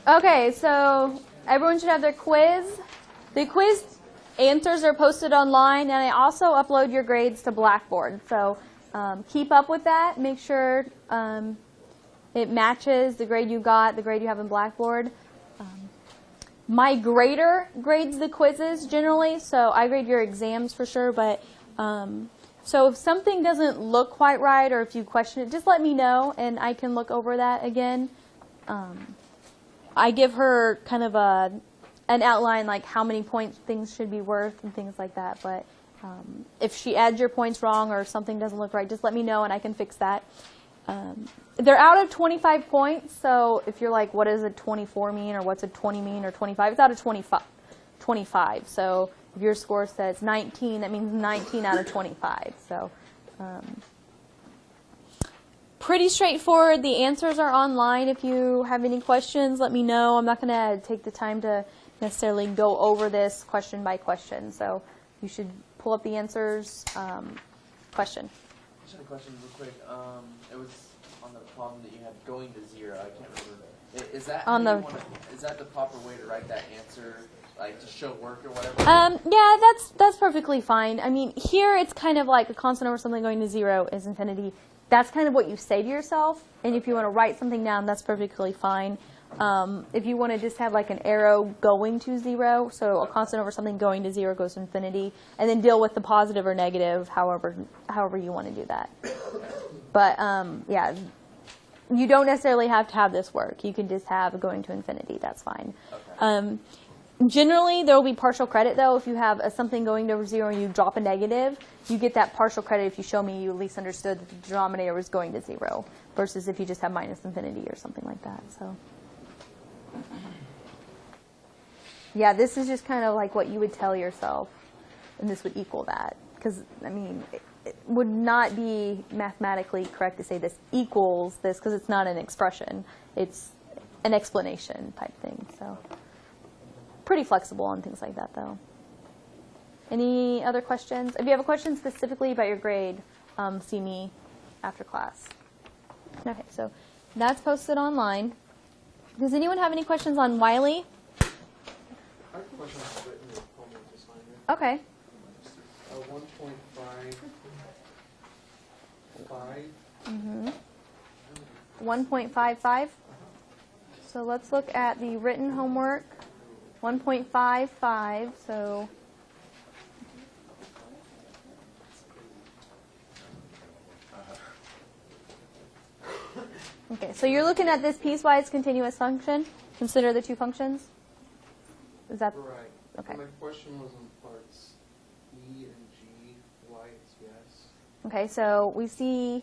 Okay, so everyone should have their quiz. The quiz answers are posted online, and I also upload your grades to Blackboard. So keep up with that. Make sure it matches the grade you got, the grade you have in Blackboard. My grader grades the quizzes generally, so I grade your exams for sure. But so if something doesn't look quite right, or if you question it, just let me know, and I can look over that again. I give her kind of an outline, like how many points things should be worth and things like that. But if she adds your points wrong or something doesn't look right, just let me know and I can fix that. They're out of 25 points, so if you're like, what does a 24 mean, or what's a 20 mean, or 25, it's out of 25. So if your score says 19, that means 19 out of 25. So pretty straightforward. The answers are online. If you have any questions, let me know. I'm not going to take the time to necessarily go over this question by question. So you should pull up the answers. Question. I just had a question real quick. It was on the problem that you had going to zero. I can't remember. Is that is that the proper way to write that answer, like to show work or whatever? Yeah, that's perfectly fine. I mean, here it's kind of like a constant over something going to zero is infinity. That's kind of what you say to yourself, and if you want to write something down, that's perfectly fine. If you want to just have like an arrow going to zero, so a constant over something going to zero goes to infinity, and then deal with the positive or negative, however you want to do that. But yeah, you don't necessarily have to have this work. You can just have going to infinity. That's fine. Okay. Generally, there will be partial credit, though. If you have something going over zero and you drop a negative, you get that partial credit if you show me you at least understood that the denominator was going to zero, versus if you just have minus infinity or something like that. So, yeah, this is just kind of like what you would tell yourself, and this would equal that. Because, I mean, it would not be mathematically correct to say this equals this, because it's not an expression. It's an explanation type thing. So. Pretty flexible on things like that, though. Any other questions? If you have a question specifically about your grade, see me after class. Okay, so that's posted online. Does anyone have any questions on Wiley? I have a question on the written homework assignment. Okay. 1.55. 1.55. So let's look at the written homework. 1.55, so okay, so you're looking at this piecewise continuous function. Consider the two functions. Is that right? Okay. My question was on parts E and G. Why it's yes. Okay, so we see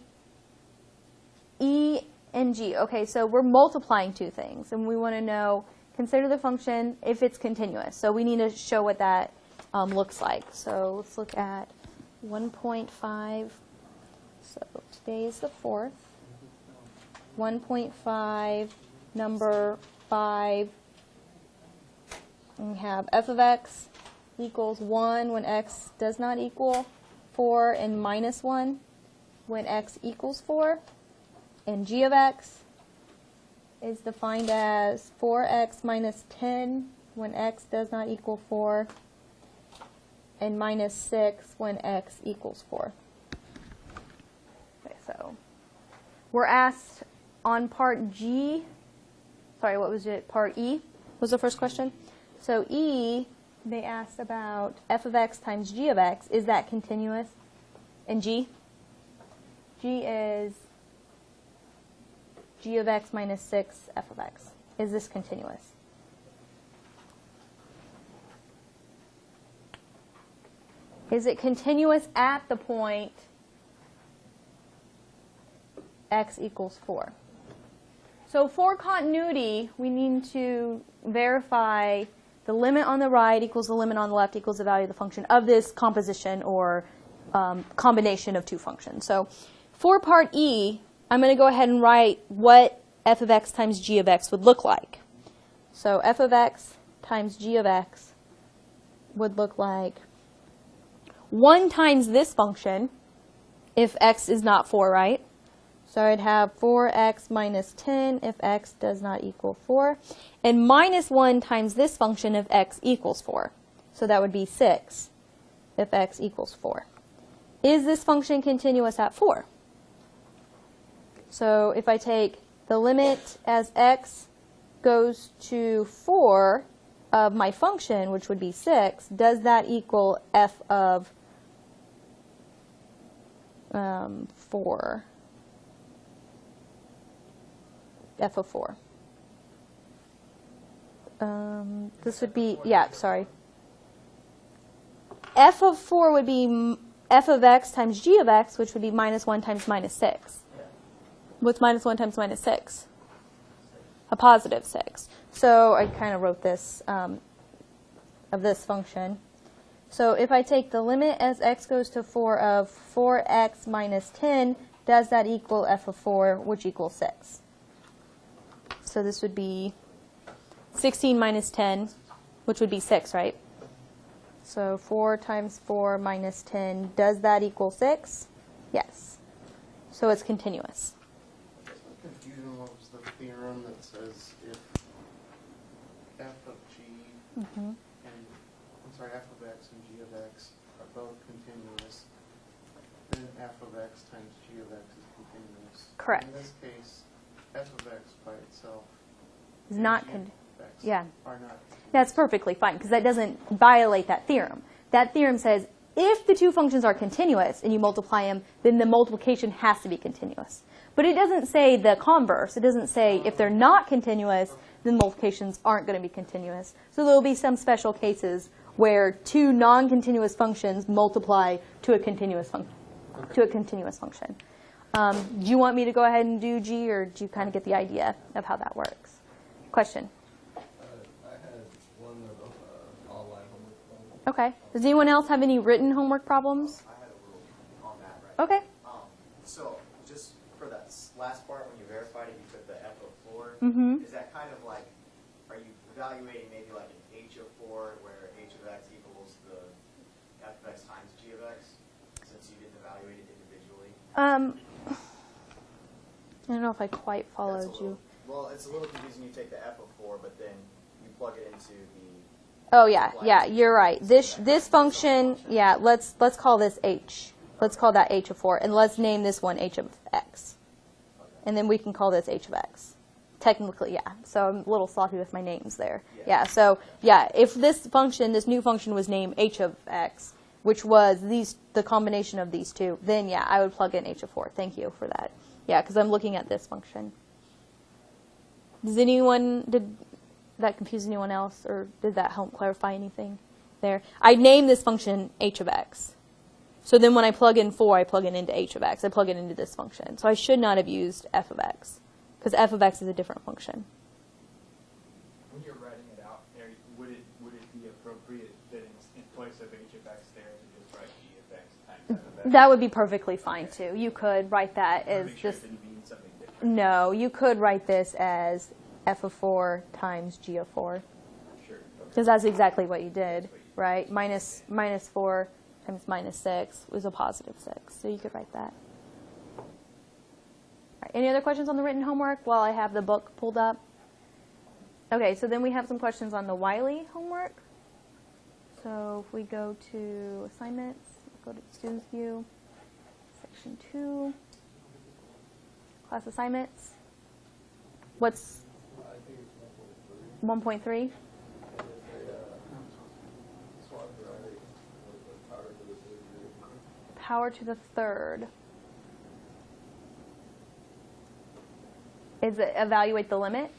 E and G. Okay, so we're multiplying two things, and we want to know. Consider the function if it's continuous. So we need to show what that looks like. So let's look at 1.5. So today is the 4th. 1.5, number 5. And we have f of x equals 1 when x does not equal 4, and minus 1 when x equals 4. And g of x is defined as 4x minus 10 when x does not equal 4, and minus 6 when x equals 4. Okay, so we're asked on part G, sorry, what was it? Part E was the first question. So E, they asked about f of x times g of x. Is that continuous? And G? G is g of x minus 6 f of x. Is this continuous? Is it continuous at the point x equals 4? So for continuity, we need to verify the limit on the right equals the limit on the left equals the value of the function of this composition or combination of two functions. So for part E, I'm going to go ahead and write what f of x times g of x would look like. So f of x times g of x would look like 1 times this function if x is not 4, right? So I'd have 4x minus 10 if x does not equal 4. And minus 1 times this function if x equals 4. So that would be 6 if x equals 4. Is this function continuous at 4? So if I take the limit as x goes to 4 of my function, which would be 6, does that equal f of 4? F of 4. This would be, yeah, sorry. F of 4 would be f of x times g of x, which would be minus 1 times minus 6. What's minus 1 times minus 6? A positive 6. So I kind of wrote this of this function. So if I take the limit as x goes to 4 of 4x minus 10, does that equal f of 4, which equals 6? So this would be 16 minus 10, which would be 6, right? So 4 times 4 minus 10, does that equal 6? Yes. So it's continuous. Confusion was the theorem that says if f of g and f of x and g of x are both continuous, then f of x times g of x is continuous. Correct. In this case, f of x by itself Is not and g continuous. of x Yeah. are not continuous. That's perfectly fine, because that doesn't violate that theorem. That theorem says if the two functions are continuous and you multiply them, then the multiplication has to be continuous. But it doesn't say the converse. It doesn't say if they're not continuous, then multiplications aren't going to be continuous. So there will be some special cases where two non-continuous functions multiply to a continuous function. Do you want me to go ahead and do G, or do you kind of get the idea of how that works? Question? I had one online homework problem. Okay. Does anyone else have any written homework problems? I had a little on that, right? Okay. So just for that last part, when you verified it, you took the f of 4. Mm-hmm. Is that kind of like, are you evaluating maybe like an h of 4, where h of x equals the f of x times g of x, since you didn't evaluate it individually? I don't know if I quite followed That's a little- you. Well, it's a little confusing. You take the f of 4, but then you plug it into the. Oh yeah, you're right. This function, yeah, let's call this h. Let's call that h of 4, and let's name this one h of x. And then we can call this h of x. Technically, yeah. So I'm a little sloppy with my names there. Yeah. So yeah, if this new function was named h of x, which was the combination of these two, then yeah, I would plug in h of 4. Thank you for that. Yeah, because I'm looking at this function. Did that confuse anyone else, or did that help clarify anything there? I named this function h of x. So then when I plug in 4, I plug it into h of x. I plug it into this function. So I should not have used f of x, because f of x is a different function. When you're writing it out, would it be appropriate that in place of h of x there to just write g of x times f of x? That would be perfectly fine, too. You could write that as Make sure just, it didn't mean something different. no, you could write this as f of 4 times g of 4. Sure. Okay. Because that's exactly what you did, right? Minus 4 times minus 6 was a positive 6. So you could write that. All right, any other questions on the written homework while I have the book pulled up? Okay, so then we have some questions on the Wiley homework. So if we go to assignments, go to students view, section 2, class assignments. What's 1.3? Power to the third. Is it evaluate the limit?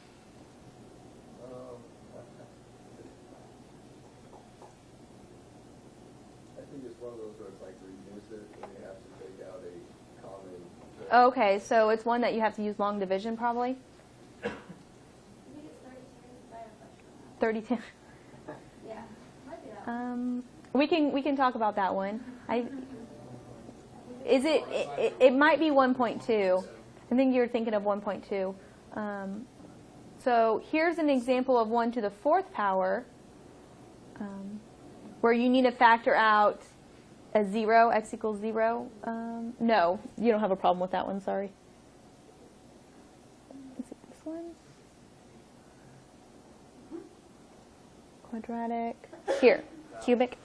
I think it's one of those where it's like reduce it and you have to take out a common. Okay, so it's one that you have to use long division probably? 32. Yeah, might be that. We can talk about that one. It might be 1.2. I think you're thinking of 1.2. So here's an example of 1 to the 4th power, where you need to factor out a 0, x equals 0. No, you don't have a problem with that one, sorry. one? Quadratic. Here, cubic.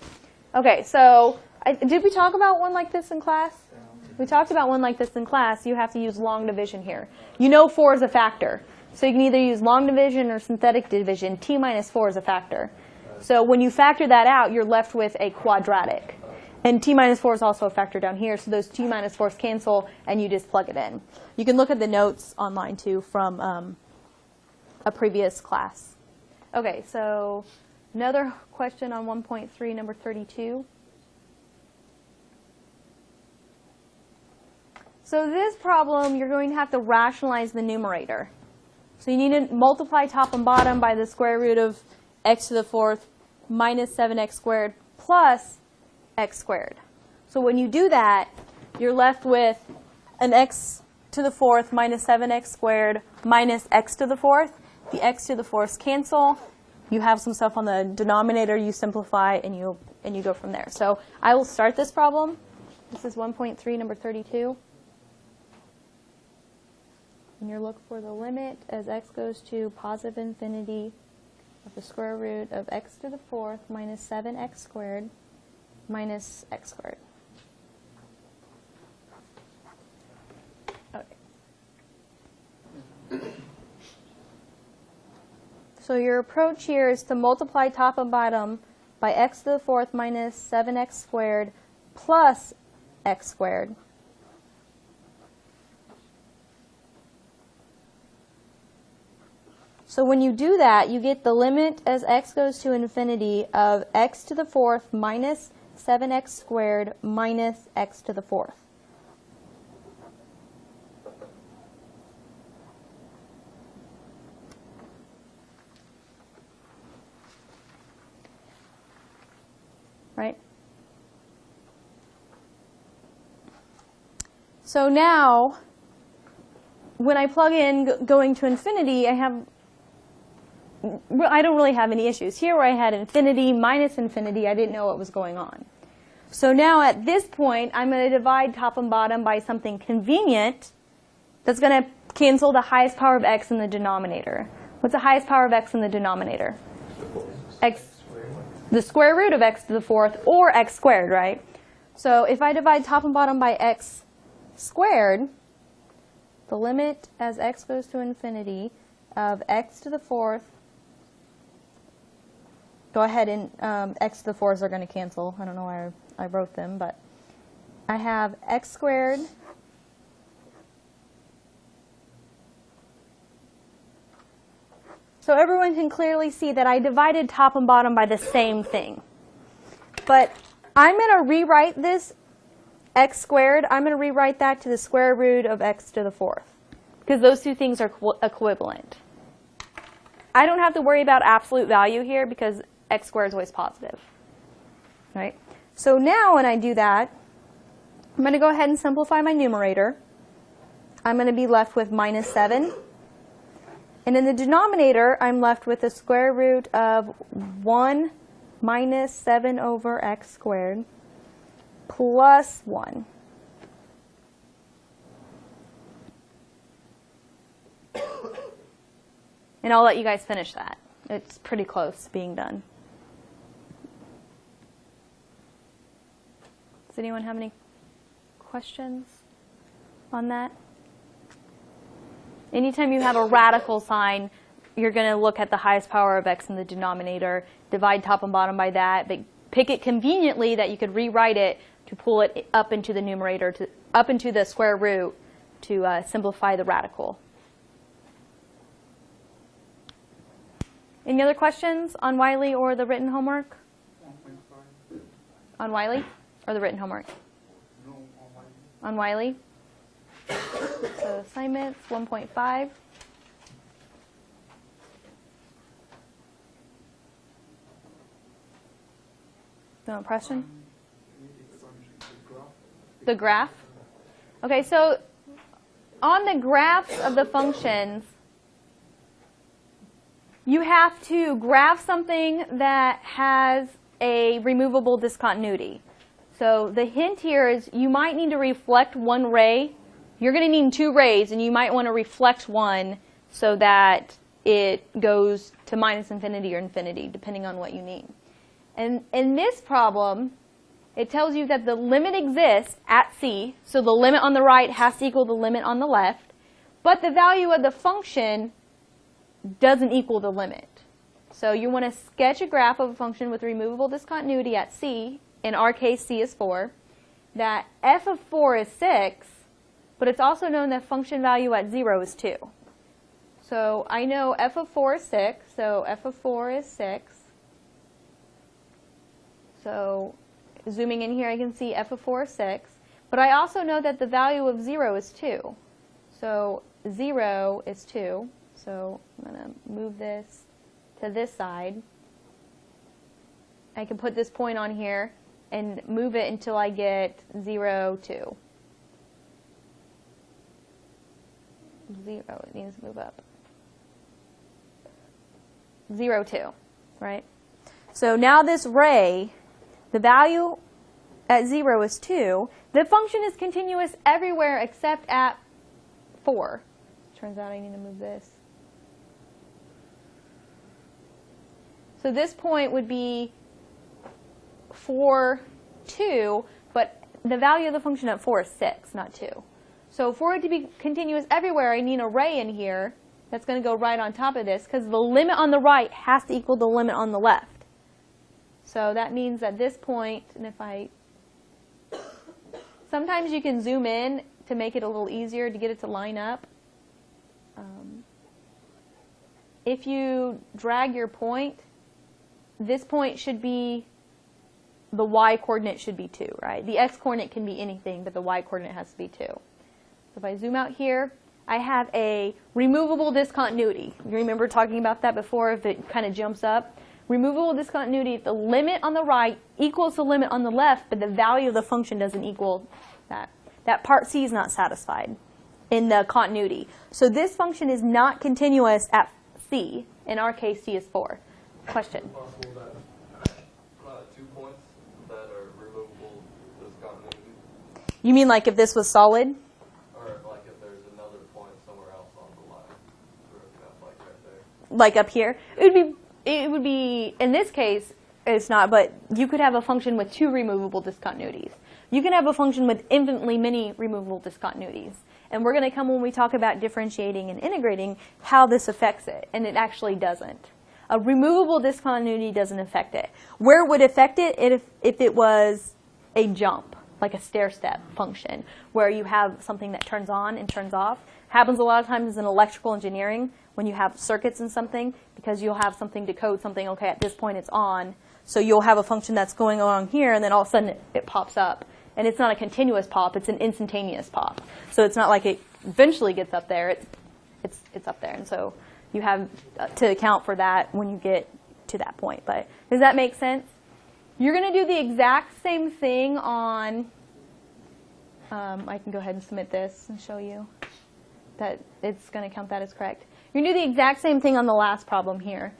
Okay, so did we talk about one like this in class? We talked about one like this in class. You have to use long division here. You know 4 is a factor. So you can either use long division or synthetic division. T minus 4 is a factor. So when you factor that out, you're left with a quadratic. And T minus 4 is also a factor down here. So those T minus 4s cancel, and you just plug it in. You can look at the notes online, too, from a previous class. OK, so another question on 1.3, number 32. So this problem, you're going to have to rationalize the numerator. So you need to multiply top and bottom by the square root of x to the 4th minus 7x squared plus x squared. So when you do that, you're left with an x to the 4th minus 7x squared minus x to the 4th. The x to the 4ths cancel. You have some stuff on the denominator. You simplify, and you go from there. So I will start this problem. This is 1.3, number 32. And you look for the limit as x goes to positive infinity of the square root of x to the 4th minus 7x squared minus x squared. Okay. So your approach here is to multiply top and bottom by x to the 4th minus 7x squared plus x squared. So when you do that, you get the limit as x goes to infinity of x to the 4th minus 7x squared minus x to the 4th. Right? So now, when I plug in going to infinity, I don't really have any issues. Here where I had infinity minus infinity, I didn't know what was going on. So now at this point, I'm going to divide top and bottom by something convenient that's going to cancel the highest power of x in the denominator. What's the highest power of x in the denominator? The square root of x to the 4th, or x squared, right? So if I divide top and bottom by x squared, the limit as x goes to infinity of x to the 4th, go ahead and x to the 4s are going to cancel. I don't know why I wrote them, but I have x squared so everyone can clearly see that I divided top and bottom by the same thing. But I'm going to rewrite this x squared. I'm going to rewrite that to the square root of x to the 4th, because those two things are equivalent. I don't have to worry about absolute value here because x squared is always positive. Right? So now when I do that, I'm going to go ahead and simplify my numerator. I'm going to be left with minus 7. And in the denominator, I'm left with the square root of 1 minus 7 over x squared plus 1. And I'll let you guys finish that. It's pretty close to being done. Does anyone have any questions on that? Anytime you have a radical sign, you're going to look at the highest power of x in the denominator, divide top and bottom by that, but pick it conveniently that you could rewrite it to pull it up into the numerator, up into the square root to simplify the radical. Any other questions on Wiley or the written homework? On Wiley or the written homework? No, on Wiley. So assignments 1.5. No impression? The graph? Okay, so on the graphs of the functions, you have to graph something that has a removable discontinuity. So the hint here is you might need to reflect one ray. You're going to need 2 rays, and you might want to reflect one so that it goes to minus infinity or infinity, depending on what you need. And in this problem, it tells you that the limit exists at c, so the limit on the right has to equal the limit on the left, but the value of the function doesn't equal the limit. So you want to sketch a graph of a function with removable discontinuity at c, in our case c is 4, that f of 4 is 6, but it's also known that function value at 0 is 2. So I know f of 4 is 6, so f of 4 is 6. So zooming in here, I can see f of 4 is 6. But I also know that the value of 0 is 2. So 0 is 2. So I'm going to move this to this side. I can put this point on here and move it until I get 0, 2. 0, it needs to move up. 0, 2, right? So now this ray, the value at 0 is 2. The function is continuous everywhere except at 4. Turns out I need to move this. So this point would be 4, 2, but the value of the function at 4 is 6, not 2. So for it to be continuous everywhere, I need an array in here that's going to go right on top of this, because the limit on the right has to equal the limit on the left. So that means at this point, and if I, sometimes you can zoom in to make it a little easier to get it to line up. If you drag your point, this point should be, the y coordinate should be 2, right? The x coordinate can be anything, but the y coordinate has to be 2. So if I zoom out here, I have a removable discontinuity. You remember talking about that before, if it kind of jumps up? Removable discontinuity, if the limit on the right equals the limit on the left, but the value of the function doesn't equal that. That part C is not satisfied in the continuity. So this function is not continuous at C. In our case, C is 4. Question? Is it possible that 2 points that are removable discontinuity? You mean like if this was solid? Or like if there's another point somewhere else on the line, like right there? Like up here? It would be, in this case, it's not, but you could have a function with 2 removable discontinuities. You can have a function with infinitely many removable discontinuities. And we're going to come, when we talk about differentiating and integrating, how this affects it. And it actually doesn't. A removable discontinuity doesn't affect it. Where it would affect it if it was a jump, like a stair-step function, where you have something that turns on and turns off. Happens a lot of times in electrical engineering when you have circuits and something, because you'll have something to code something, okay, at this point it's on. So you'll have a function that's going along here, and then all of a sudden it pops up. And it's not a continuous pop, it's an instantaneous pop. So it's not like it eventually gets up there, it's up there. And so you have to account for that when you get to that point. But does that make sense? You're going to do the exact same thing on, I can go ahead and submit this and show you that it's going to count that as correct. You're going to do the exact same thing on the last problem here.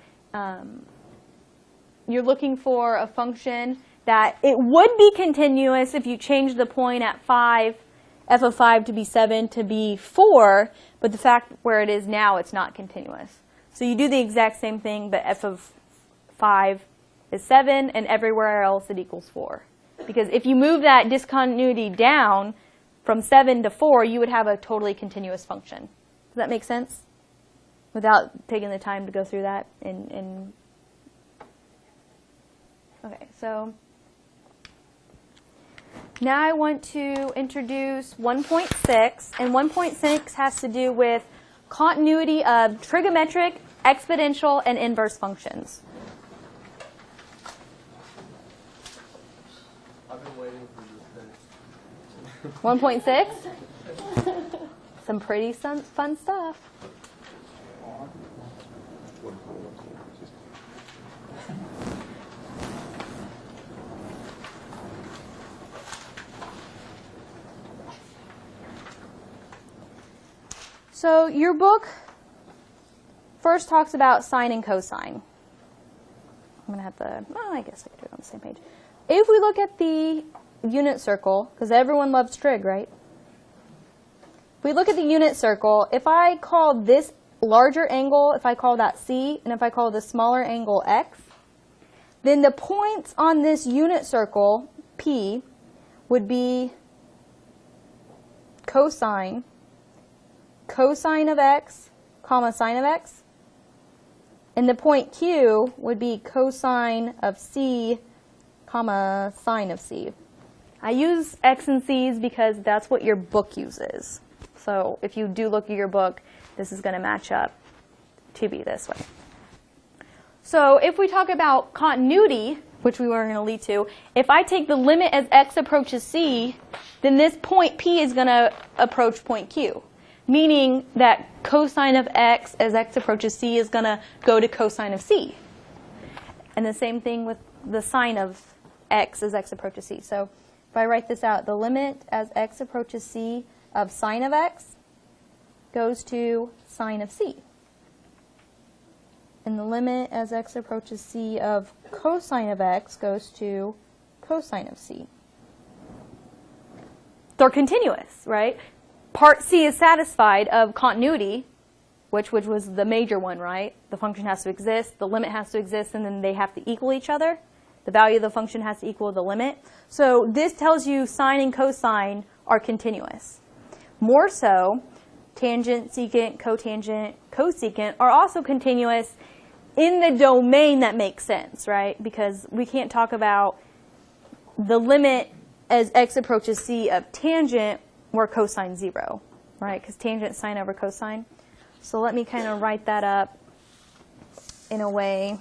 You're looking for a function that it would be continuous if you change the point at 5, f of 5 to be 7 to be 4, but the fact where it is now, it's not continuous. So you do the exact same thing, but f of 5 is 7, and everywhere else it equals 4. Because if you move that discontinuity down from 7 to 4, you would have a totally continuous function. Does that make sense? Without taking the time to go through that. Okay, so now I want to introduce 1.6, and 1.6 has to do with continuity of trigonometric, exponential, and inverse functions. I've been waiting for this day. 1.6? Some pretty fun stuff. So your book first talks about sine and cosine. I'm going to have to, well, I guess I could do it on the same page. If we look at the unit circle, because everyone loves trig, right? If we look at the unit circle, if I call this larger angle, if I call that C, and if I call the smaller angle X, then the points on this unit circle, P, would be cosine of X, comma, sine of X. And the point Q would be cosine of C, comma, sine of C. I use X and C's because that's what your book uses. So if you do look at your book, this is going to match up to be this way. So if we talk about continuity, which we were going to lead to, if I take the limit as X approaches C, then this point P is going to approach point Q, meaning that cosine of X as X approaches C is going to go to cosine of C. And the same thing with the sine of X as X approaches C. So if I write this out, the limit as X approaches C of sine of X goes to sine of C. And the limit as X approaches C of cosine of X goes to cosine of C. They're continuous, right? Part C is satisfied of continuity, which was the major one, right? The function has to exist, the limit has to exist, and then they have to equal each other. The value of the function has to equal the limit. So this tells you sine and cosine are continuous. More so, tangent, secant, cotangent, cosecant are also continuous in the domain that makes sense, right? Because we can't talk about the limit as X approaches C of tangent where cosine 0, right? Because tangent is sine over cosine. So let me kind of write that up in a way.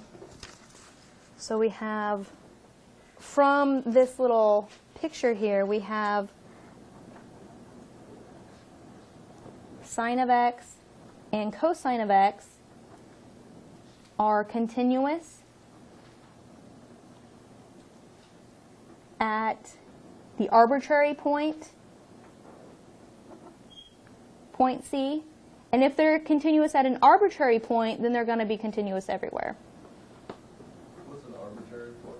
So we have, from this little picture here, we have sine of X and cosine of X are continuous at the arbitrary point C. And if they're continuous at an arbitrary point, then they're going to be continuous everywhere. What's an arbitrary point?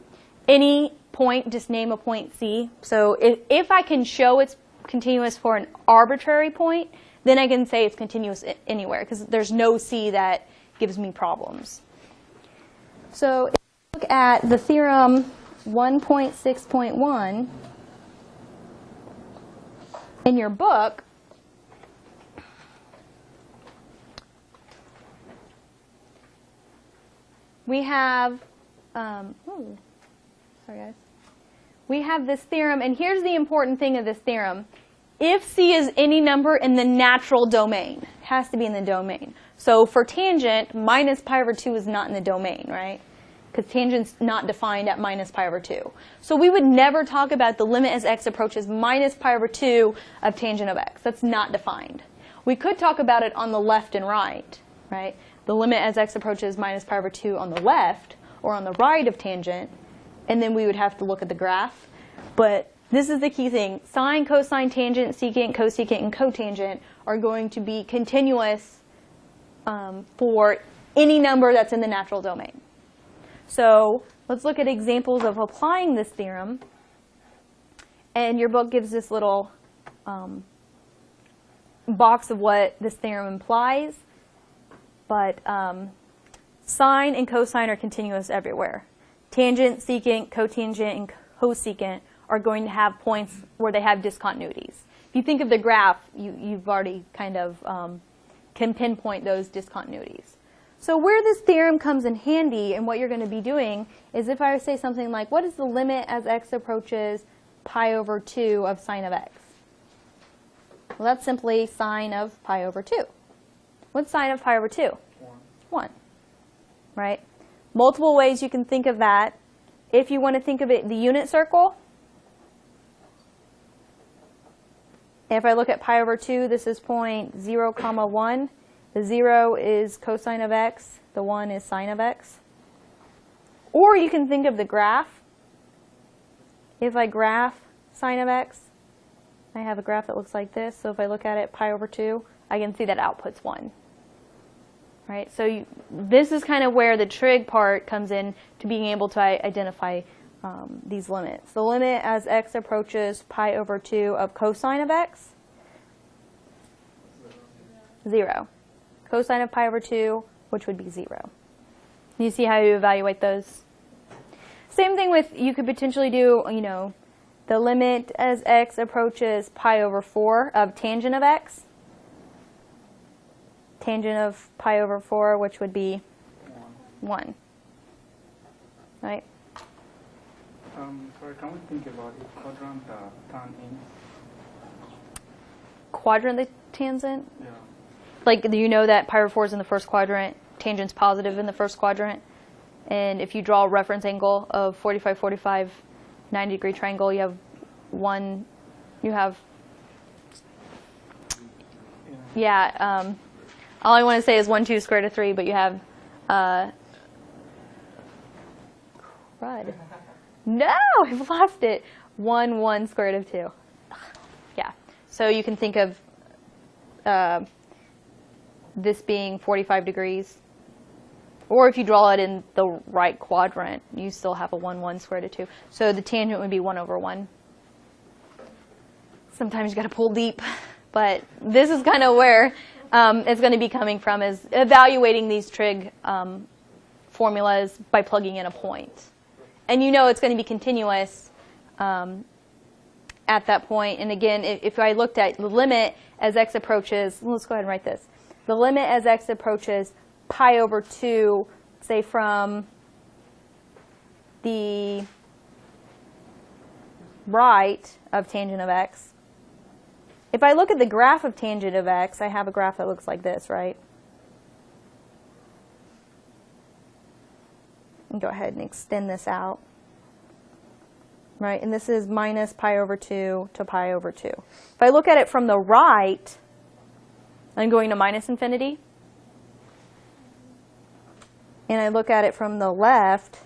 Any point, just name a point C. So if I can show it's continuous for an arbitrary point, then I can say it's continuous anywhere, because there's no C that gives me problems. So if you look at the theorem 1.6.1 in your book, we have, we have this theorem, and here's the important thing of this theorem. If C is any number in the natural domain, it has to be in the domain. So for tangent, minus pi over 2 is not in the domain, right? Because tangent's not defined at minus pi over 2. So we would never talk about the limit as X approaches minus pi over 2 of tangent of X. That's not defined. We could talk about it on the left and right, right? The limit as X approaches minus pi over 2 on the left or on the right of tangent, and then we would have to look at the graph. But this is the key thing. Sine, cosine, tangent, secant, cosecant, and cotangent are going to be continuous for any number that's in the natural domain. So let's look at examples of applying this theorem. And your book gives this little box of what this theorem implies. But sine and cosine are continuous everywhere. Tangent, secant, cotangent, and cosecant are going to have points where they have discontinuities. If you think of the graph, you've already kind of can pinpoint those discontinuities. So where this theorem comes in handy and what you're going to be doing is if I say something like, what is the limit as X approaches pi over 2 of sine of X? Well, that's simply sine of pi over 2. What's sine of pi over 2? 1. Right? Multiple ways you can think of that. If you want to think of it the unit circle, if I look at pi over 2, this is point 0, 1. The 0 is cosine of X. The 1 is sine of X. Or you can think of the graph. If I graph sine of X, I have a graph that looks like this. So if I look at it pi over 2, I can see that output's 1. Right? So this is kind of where the trig part comes in to being able to identify these limits. The limit as X approaches pi over 2 of cosine of X, 0. cosine of pi over 2, which would be 0. You see how you evaluate those? Same thing with, you could potentially do, you know, the limit as x approaches pi over 4 of tangent of x. Tangent of pi over 4, which would be 1. Right? Sorry, can we think about it? Quadrant tan in? Quadrant the tangent? Yeah. Like, you know that pi over 4 is in the first quadrant, tangent's positive in the first quadrant. And if you draw a reference angle of 45, 45, 90-degree triangle, you have one, you have, yeah, all I want to say is 1, 2 square root of 3, but you have, crud. No, I've lost it. 1, 1 square root of 2. Yeah, so you can think of this being 45 degrees. Or if you draw it in the right quadrant, you still have a 1, 1 square root of 2. So the tangent would be 1 over 1. Sometimes you got to pull deep, but this is kind of where it's going to be coming from, is evaluating these trig formulas by plugging in a point. And you know it's going to be continuous at that point. And again, if I looked at the limit as x approaches, let's go ahead and write this. The limit as x approaches pi over 2, say from the right of tangent of x. If I look at the graph of tangent of x, I have a graph that looks like this, right? And go ahead and extend this out. Right, and this is minus pi over 2 to pi over 2. If I look at it from the right, I'm going to minus infinity. And I look at it from the left,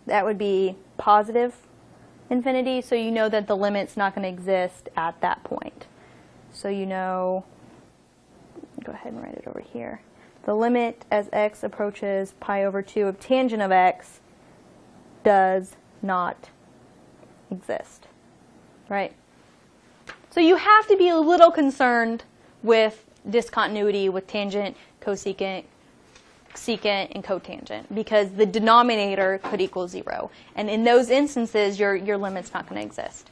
that would be positive infinity. So you know that the limit's not going to exist at that point. So you know, go ahead and write it over here. The limit as x approaches pi over 2 of tangent of x does not exist, right? So you have to be a little concerned with discontinuity with tangent, cosecant, secant, and cotangent, because the denominator could equal 0. And in those instances, your limit's not going to exist.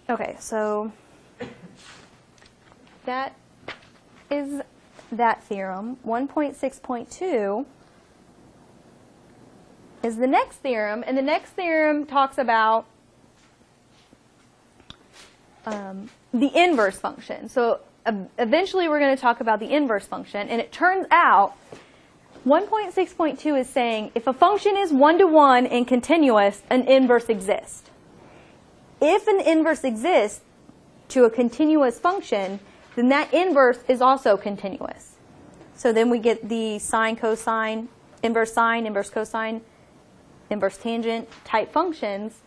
Okay, so that is that theorem. 1.6.2 is the next theorem, and the next theorem talks about the inverse function. So eventually we're going to talk about the inverse function, and it turns out 1.6.2 is saying if a function is one-to-one and continuous, an inverse exists. If an inverse exists to a continuous function, then that inverse is also continuous. So then we get the sine, cosine, inverse cosine, inverse tangent type functions,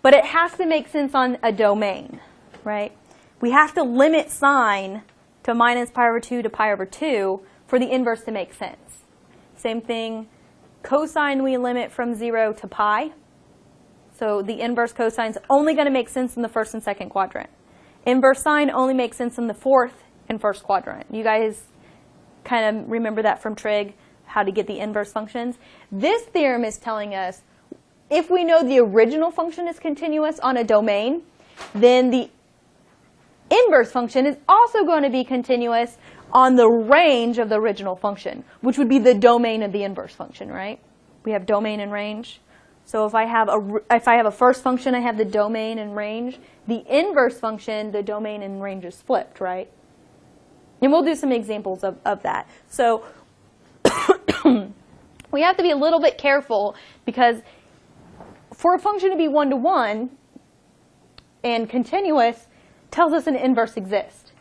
but it has to make sense on a domain, right? We have to limit sine to minus pi over 2 to pi over 2 for the inverse to make sense. Same thing, cosine we limit from 0 to pi. So the inverse cosine is only going to make sense in the first and second quadrant. Inverse sine only makes sense in the fourth and first quadrant. You guys kind of remember that from trig, how to get the inverse functions. This theorem is telling us if we know the original function is continuous on a domain, then the inverse function is also going to be continuous on the range of the original function, which would be the domain of the inverse function, right? We have domain and range. So if I have a first function, I have the domain and range. The inverse function, the domain and range is flipped, right? And we'll do some examples of that. So we have to be a little bit careful, because for a function to be one-to-one and continuous tells us an inverse exists.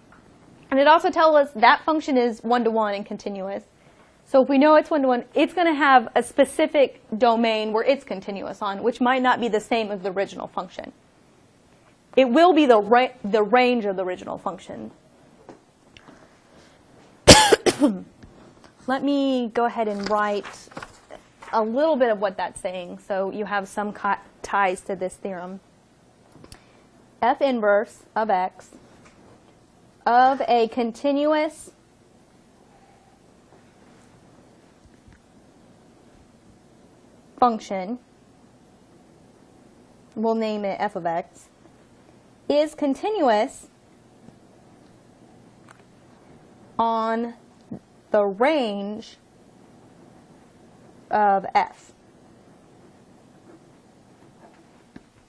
And it also tells us that function is one-to-one and continuous. So if we know it's one-to-one, it's going to have a specific domain where it's continuous on, which might not be the same as the original function. It will be the range of the original function. Let me go ahead and write a little bit of what that's saying, so you have some ties to this theorem. f inverse of x of a continuous function, we'll name it f of x, is continuous on the range of f.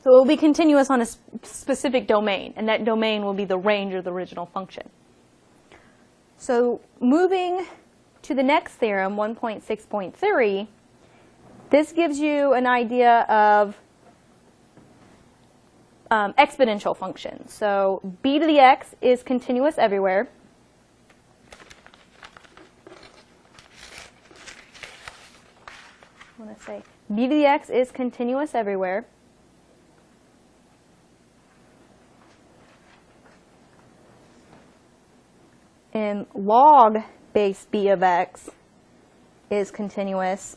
So it will be continuous on a specific domain, and that domain will be the range of the original function. So moving to the next theorem, 1.6.3, this gives you an idea of exponential functions. So b to the x is continuous everywhere. I want to say b to the x is continuous everywhere. And log base b of x is continuous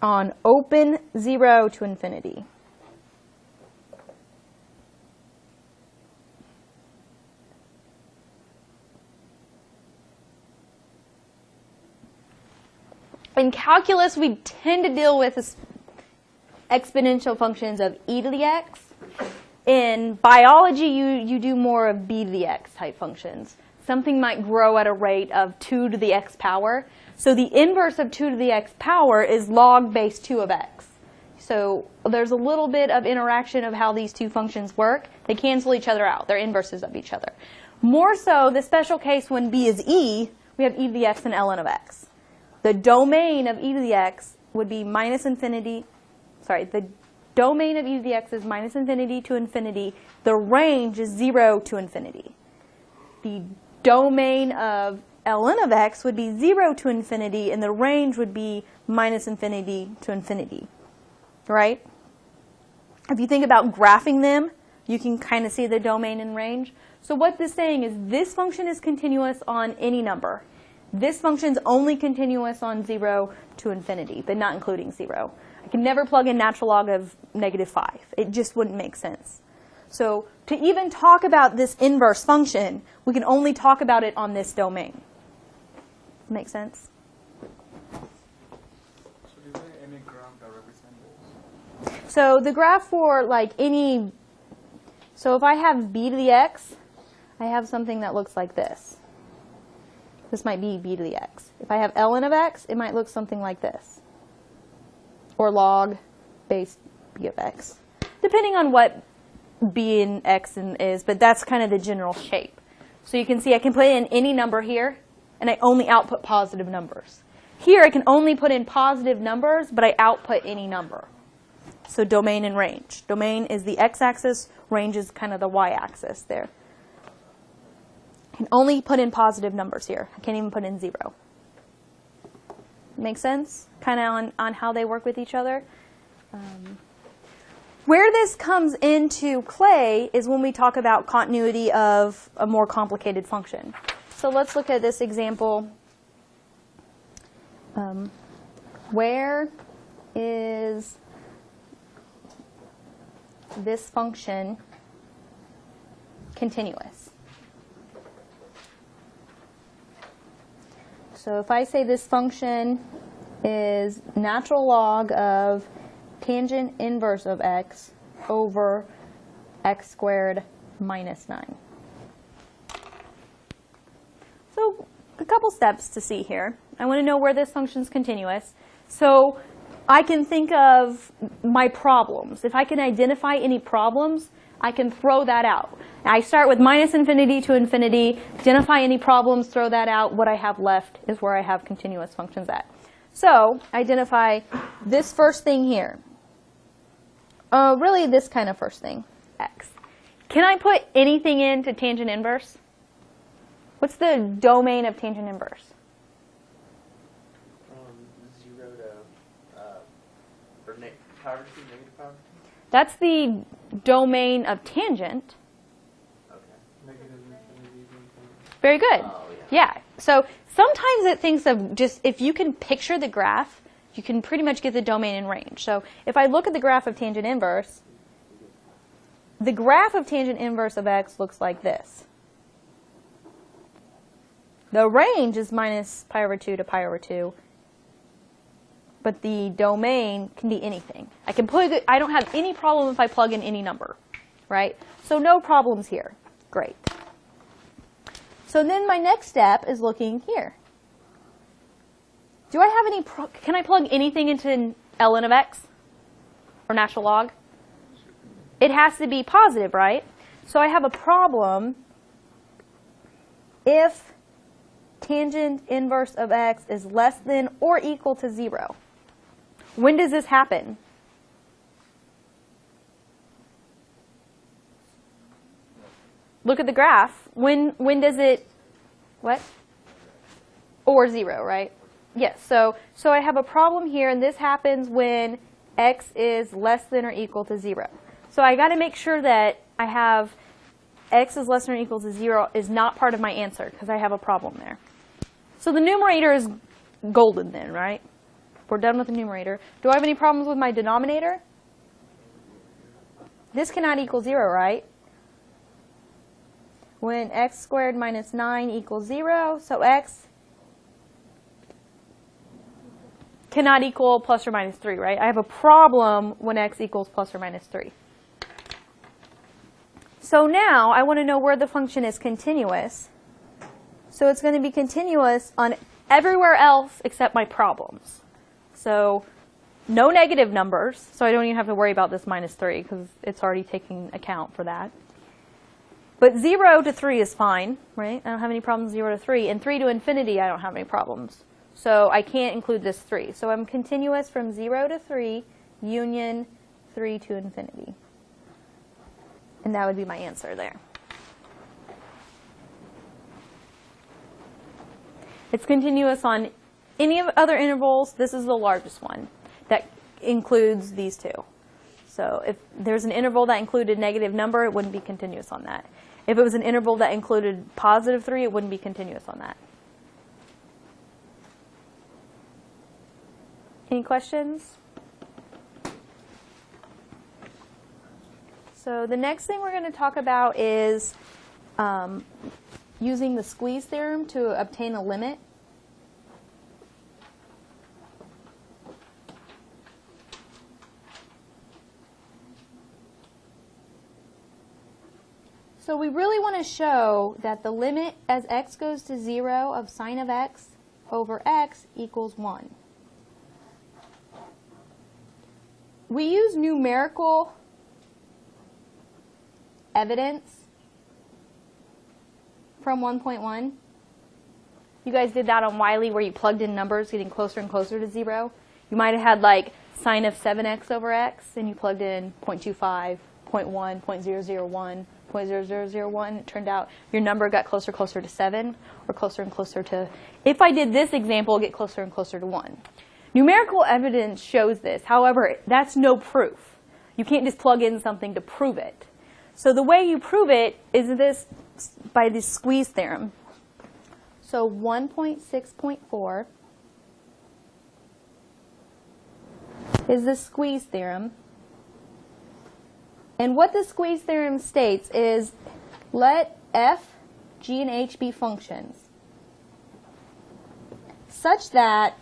on open 0 to infinity. In calculus, we tend to deal with exponential functions of e to the x. In biology, you do more of b to the x type functions. Something might grow at a rate of 2 to the x power. So the inverse of 2 to the x power is log base 2 of x. So there's a little bit of interaction of how these two functions work. They cancel each other out. They're inverses of each other. More so, the special case when b is e, we have e to the x and ln of x. The domain of e to the x would be minus infinity. Sorry, the domain of e to the x is minus infinity to infinity. The range is 0 to infinity. The domain of ln of x would be 0 to infinity, and the range would be minus infinity to infinity. Right? If you think about graphing them, you can kind of see the domain and range. So what this is saying is this function is continuous on any number. This function is only continuous on 0 to infinity, but not including 0. I can never plug in natural log of -5. It just wouldn't make sense. So to even talk about this inverse function, we can only talk about it on this domain. Make sense? So is there any graph that represents this? So the graph for like any, so if I have b to the x, I have something that looks like this. This might be b to the x. If I have ln of x, it might look something like this. Or log base b of x. Depending on what b and x is, but that's kind of the general shape. So you can see I can put in any number here, and I only output positive numbers. Here I can only put in positive numbers, but I output any number. So domain and range. Domain is the x-axis, range is kind of the y-axis there. I can only put in positive numbers here. I can't even put in 0. Make sense? Kind of on how they work with each other. Where this comes into play is when we talk about continuity of a more complicated function. So let's look at this example. Where is this function continuous? So if I say this function is natural log of tangent inverse of x over x squared minus 9. So a couple steps to see here. I want to know where this function is continuous. So I can think of my problems. If I can identify any problems, I can throw that out. I start with minus infinity to infinity, identify any problems, throw that out. What I have left is where I have continuous functions at. So identify this first thing here. Really this kind of first thing, x. Can I put anything into tangent inverse? What's the domain of tangent inverse? 0 to, or power to negative power? That's the domain of tangent. Okay. Very good. Oh, Yeah. So sometimes it thinks of just, if you can picture the graph, you can pretty much get the domain and range. So if I look at the graph of tangent inverse, the graph of tangent inverse of x looks like this. The range is minus pi over 2 to pi over 2, but the domain can be anything. I don't have any problem if I plug in any number, right? So no problems here. Great. So then my next step is looking here. Do I have any, can I plug anything into ln of x or natural log? It has to be positive, right? So I have a problem if tangent inverse of x is less than or equal to 0. When does this happen? Look at the graph. When does it, what? Or 0, right? Yes, so I have a problem here, and this happens when x is less than or equal to 0. So I got to make sure that I have x is less than or equal to 0 is not part of my answer, because I have a problem there. So the numerator is golden then, right? We're done with the numerator. Do I have any problems with my denominator? This cannot equal 0, right? When x squared minus 9 equals 0, so x cannot equal plus or minus 3, right? I have a problem when x equals plus or minus 3. So now I want to know where the function is continuous. So it's going to be continuous on everywhere else except my problems. So no negative numbers, so I don't even have to worry about this minus 3 because it's already taking account for that. But 0 to 3 is fine, right? I don't have any problems 0 to 3. And 3 to infinity, I don't have any problems. So I can't include this 3. So I'm continuous from 0 to 3, union 3 to infinity. And that would be my answer there. It's continuous on any other intervals. This is the largest one that includes these two. So if there's an interval that included negative number, it wouldn't be continuous on that. If it was an interval that included positive 3, it wouldn't be continuous on that. Any questions? So the next thing we're going to talk about is using the squeeze theorem to obtain a limit. So we really want to show that the limit as x goes to 0 of sine of x over x equals 1. We use numerical evidence from 1.1. You guys did that on Wiley where you plugged in numbers getting closer and closer to 0. You might have had like sine of 7x over x, and you plugged in 0.25, 0.1, 0.001, 0.0001. It turned out your number got closer and closer to 7, or closer and closer to, if I did this example, get closer and closer to 1. Numerical evidence shows this. However, that's no proof. You can't just plug in something to prove it. So the way you prove it is this by the squeeze theorem. So 1.6.4 is the squeeze theorem. And what the squeeze theorem states is let f, g, and h be functions such that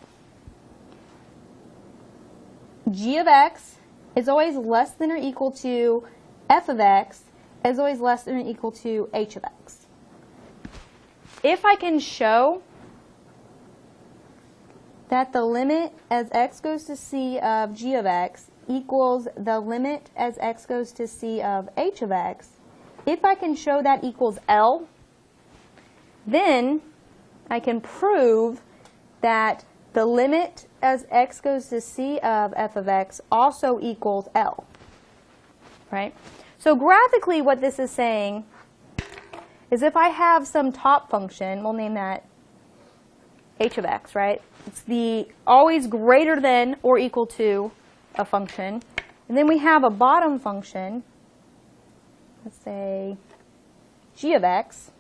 g of x is always less than or equal to f of x is always less than or equal to h of x. If I can show that the limit as x goes to c of g of x equals the limit as x goes to c of h of x, if I can show that equals L, then I can prove that the limit as x goes to c of f of x also equals L, right? So graphically what this is saying is if I have some top function, we'll name that h of x, right? It's the always greater than or equal to a function. And then we have a bottom function, let's say g of x,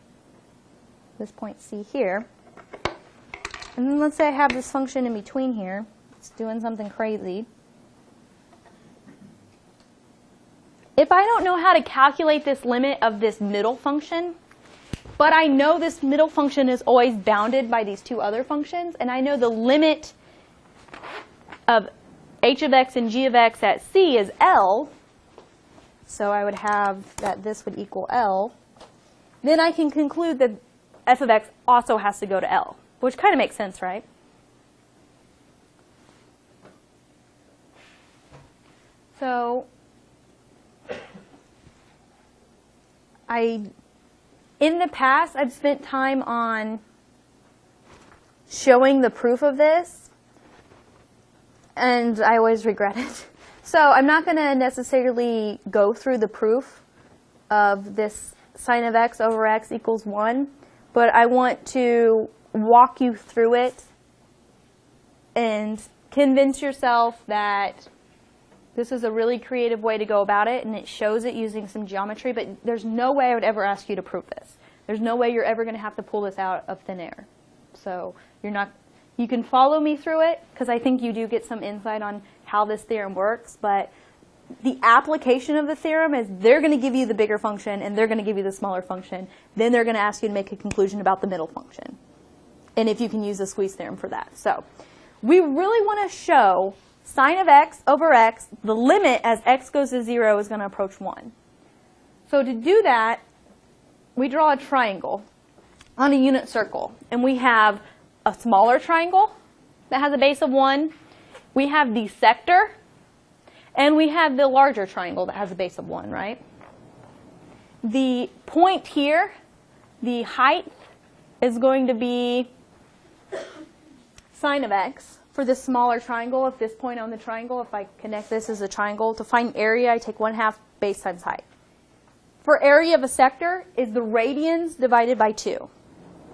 this point C here. And then let's say I have this function in between here. It's doing something crazy. if I don't know how to calculate this limit of this middle function, but I know this middle function is always bounded by these two other functions, and I know the limit of h of x and g of x at c is L, so I would have that this would equal L, then I can conclude that f of x also has to go to L, which kind of makes sense, right? So in the past, I've spent time on showing the proof of this, and I always regret it. So I'm not going to necessarily go through the proof of this sine of x over x equals 1, but I want to walk you through it and convince yourself that this is a really creative way to go about it, and it shows it using some geometry, but there's no way I would ever ask you to prove this. There's no way you're ever going to have to pull this out of thin air. So you can follow me through it, because I think you do get some insight on how this theorem works, but the application of the theorem is they're going to give you the bigger function, and they're going to give you the smaller function. Then they're going to ask you to make a conclusion about the middle function, and if you can use the squeeze theorem for that. So we really want to show sine of x over x, the limit as x goes to 0 is going to approach 1. So to do that, we draw a triangle on a unit circle. And we have a smaller triangle that has a base of 1. We have the sector. And we have the larger triangle that has a base of 1, right? The point here, the height, is going to be sine of x. For this smaller triangle, if this point on the triangle, if I connect this as a triangle, to find area, I take 1/2 base times height. For area of a sector is the radians divided by 2.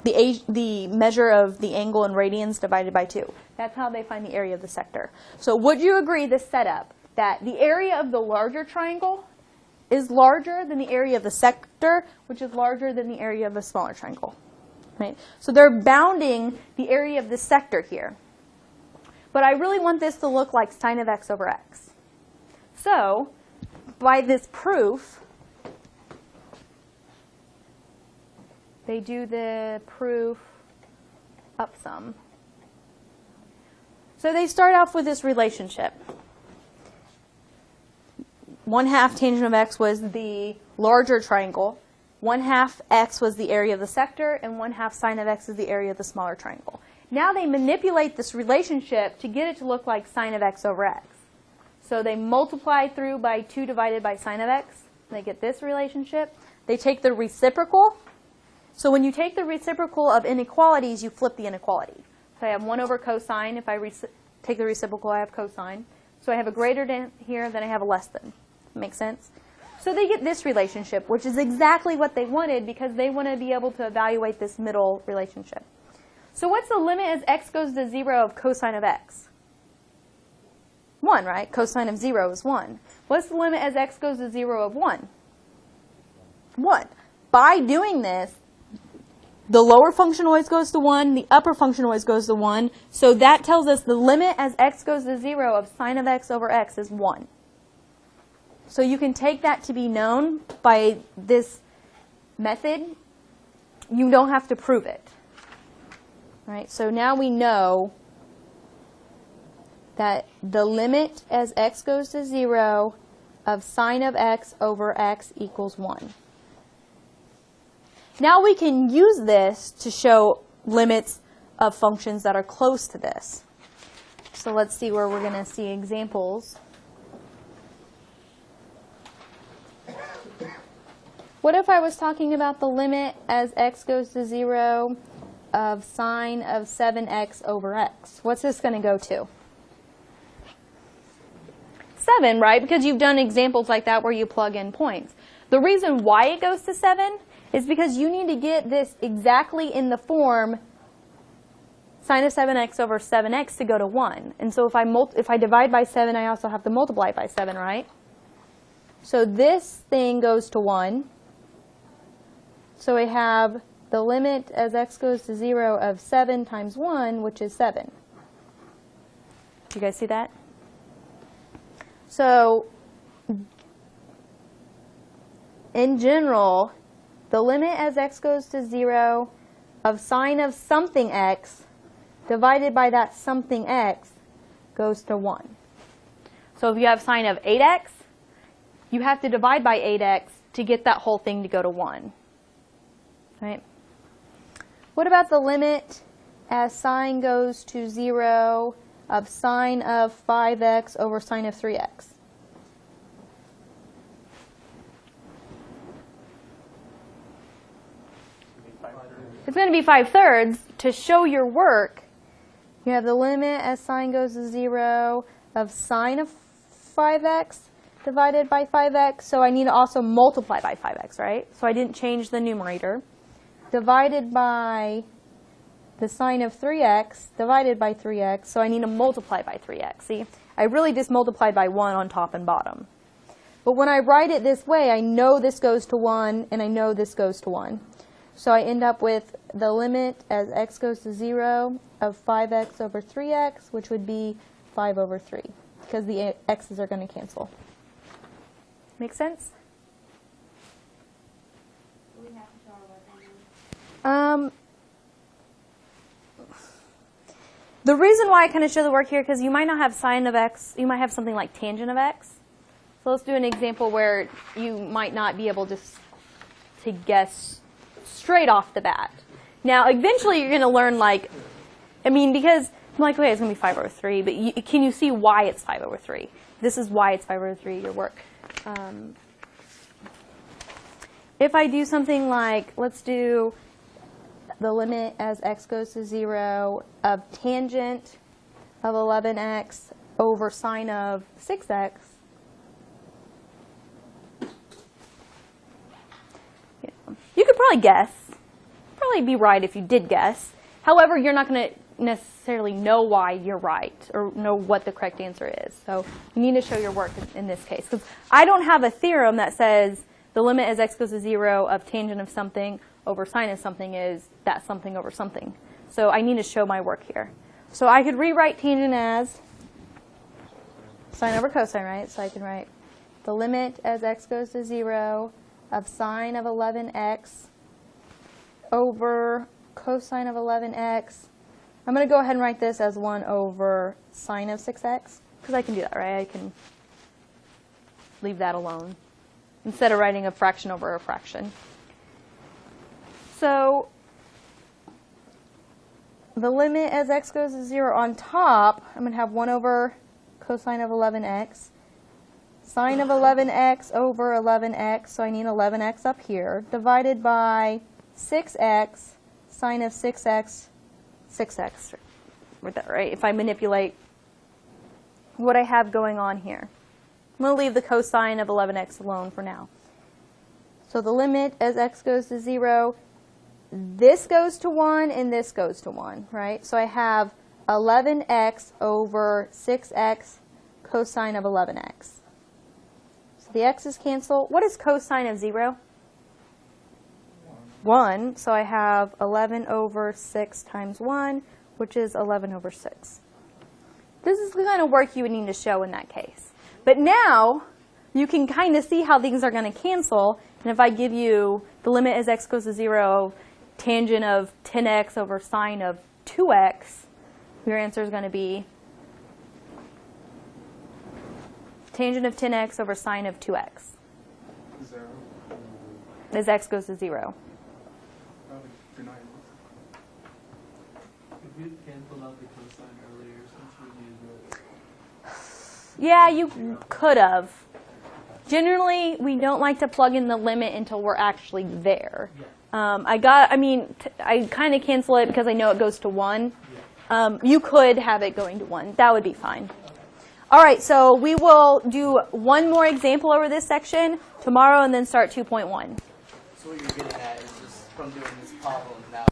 The measure of the angle in radians divided by 2. That's how they find the area of the sector. So would you agree, this setup, that the area of the larger triangle is larger than the area of the sector, which is larger than the area of a smaller triangle? Right? So they're bounding the area of the sector here. But I really want this to look like sine of x over x. So by this proof, they do the proof up sum. So they start off with this relationship. 1/2 tangent of x was the larger triangle. 1/2 x was the area of the sector, and 1/2 sine of x is the area of the smaller triangle. Now they manipulate this relationship to get it to look like sine of x over x. So they multiply through by 2 divided by sine of x. They get this relationship. They take the reciprocal. So when you take the reciprocal of inequalities, you flip the inequality. So I have 1 over cosine. If I take the reciprocal, I have cosine. So I have a greater than here, then I have a less than. Make sense? So they get this relationship, which is exactly what they wanted because they want to be able to evaluate this middle relationship. So what's the limit as x goes to 0 of cosine of x? 1, right? Cosine of 0 is 1. What's the limit as x goes to 0 of 1? 1. By doing this, the lower function always goes to 1, the upper function always goes to 1. So that tells us the limit as x goes to 0 of sine of x over x is 1. So you can take that to be known by this method. You don't have to prove it. Right? So now we know that the limit as x goes to 0 of sine of x over x equals 1. Now we can use this to show limits of functions that are close to this. So let's see where we're going to see examples. What if I was talking about the limit as x goes to 0 of sine of 7x over x? What's this going to go to? 7, right? Because you've done examples like that where you plug in points. The reason why it goes to 7 is because you need to get this exactly in the form sine of 7x over 7x to go to 1. And so if I divide by 7, I also have to multiply by 7, right? So this thing goes to 1. So we have the limit as x goes to 0 of 7 times 1, which is 7. Do you guys see that? So in general, the limit as x goes to 0 of sine of something x divided by that something x goes to 1. So if you have sine of 8x, you have to divide by 8x to get that whole thing to go to 1. Right? What about the limit as sine goes to 0 of sine of 5x over sine of 3x? It's going to be 5/3. To show your work, you have the limit as sine goes to 0 of sine of 5x divided by 5x. So I need to also multiply by 5x, right? So I didn't change the numerator. Divided by the sine of 3x divided by 3x. So I need to multiply by 3x. See, I really just multiplied by 1 on top and bottom. But when I write it this way, I know this goes to 1 and I know this goes to 1. So I end up with the limit as x goes to 0 of 5x over 3x, which would be 5 over 3, because the x's are going to cancel. Make sense? Do we have to show our work on The reason why I kind of show the work here, because you might not have sine of x, you might have something like tangent of x. So let's do an example where you might not be able to guess straight off the bat. Now, eventually you're going to learn, like, I mean, because I'm like, okay, it's going to be 5 over 3, but can you see why it's 5 over 3? This is why it's 5 over 3, your work. If I do something like, let's do the limit as x goes to 0 of tangent of 11x over sine of 6x. You could probably guess. Probably be right if you did guess. However, you're not going to necessarily know why you're right or know what the correct answer is. So you need to show your work in this case. Because I don't have a theorem that says the limit as x goes to 0 of tangent of something over sine of something is that something over something. So I need to show my work here. So I could rewrite tangent as sine over cosine, right? So I can write the limit as x goes to 0 of sine of 11x over cosine of 11x. I'm going to go ahead and write this as 1 over sine of 6x, because I can do that, right? I can leave that alone instead of writing a fraction over a fraction. So the limit as x goes to 0 on top, I'm going to have 1 over cosine of 11x. Sine of 11x over 11x, so I need 11x up here, divided by 6x, sine of 6x, 6x, right? If I manipulate what I have going on here. I'm going to leave the cosine of 11x alone for now. So the limit as x goes to 0, this goes to 1 and this goes to 1, right? So I have 11x over 6x cosine of 11x. The x's cancel. What is cosine of 0? 1. So I have 11 over 6 times 1, which is 11 over 6. This is the kind of work you would need to show in that case. But now you can kind of see how things are going to cancel. And if I give you the limit as x goes to 0, tangent of 10x over sine of 2x, your answer is going to be tangent of 10x over sine of 2x. 0. As x goes to 0. Probably deny it. If you canceled out the cosine earlier, since we used it. Yeah, you could have. Generally, we don't like to plug in the limit until we're actually there. I kind of cancel it because I know it goes to 1. You could have it going to 1. That would be fine. All right, so we will do one more example over this section tomorrow and then start 2.1. So what you're getting at is just from doing this problem now.